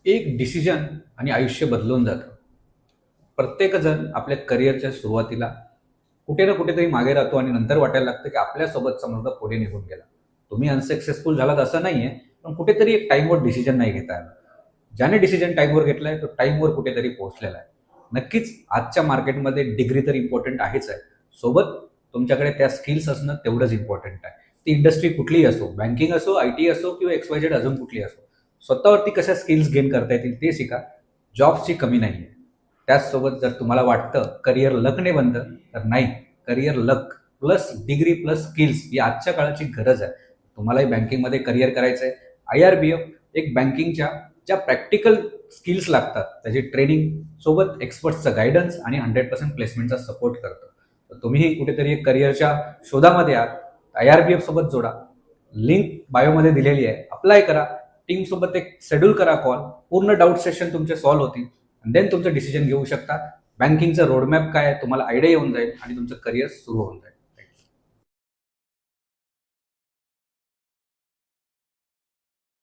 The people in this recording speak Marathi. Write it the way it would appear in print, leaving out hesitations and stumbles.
एक डिसिजन आणि आयुष्य बदलून जातं. प्रत्येकजण आपल्या करिअरच्या सुरुवातीला कुठे ना कुठेतरी मागे राहतो आणि नंतर वाटायला लागतं की आपल्यासोबतचा मुलगा पुढे निघून गेला. तुम्ही अनसक्सेसफुल झालात असं नाहीये, पण कुठेतरी एक टाईमवर डिसिजन नाही घेता आला. ज्याने डिसिजन टाईमवर घेतलाय तो टाईमवर कुठेतरी पोहोचलेला आहे. नक्कीच आजच्या मार्केटमध्ये डिग्री तर इम्पॉर्टंट आहेच आहे. सोबत तुमच्याकडे त्या स्किल्स असणं तेवढंच इम्पॉर्टंट आहे. ती इंडस्ट्री कुठलीही असो, बँकिंग असो, आयटी असो किंवा XYZ अजून कुठली असो. स्वतःवरती कशा स्किल्स गेन करता येतील ते शिका. जॉब्सची कमी नाहीये. त्याचसोबत जर तुम्हाला वाटतं करिअर लकने बनतं, तर नाही. करिअर लक प्लस डिग्री प्लस स्किल्स ही आजच्या काळाची गरज आहे. तुम्हालाही बँकिंगमध्ये करिअर करायचं आहे. IRBF एक बँकिंगच्या ज्या प्रॅक्टिकल स्किल्स लागतात त्याची ट्रेनिंग सोबत एक्सपर्ट्सचं गायडन्स आणि 100% प्लेसमेंटचा सपोर्ट करतं. तर तुम्हीही कुठेतरी एक करिअरच्या शोधामध्ये आहात, IRBF सोबत जोडा. लिंक बायोमध्ये दिलेली आहे. अप्लाय करा. टीम सोबत एक शेड्यूल करा कॉल. पूर्ण डाऊट सेशन तुमचे सॉल्व्ह होतील. देन तुमचं डिसिजन घेऊ शकता. बँकिंगचं रोडमॅप काय आहे तुम्हाला आयडिया येऊन जाईल आणि तुमचं करिअर सुरू होऊन जाईल.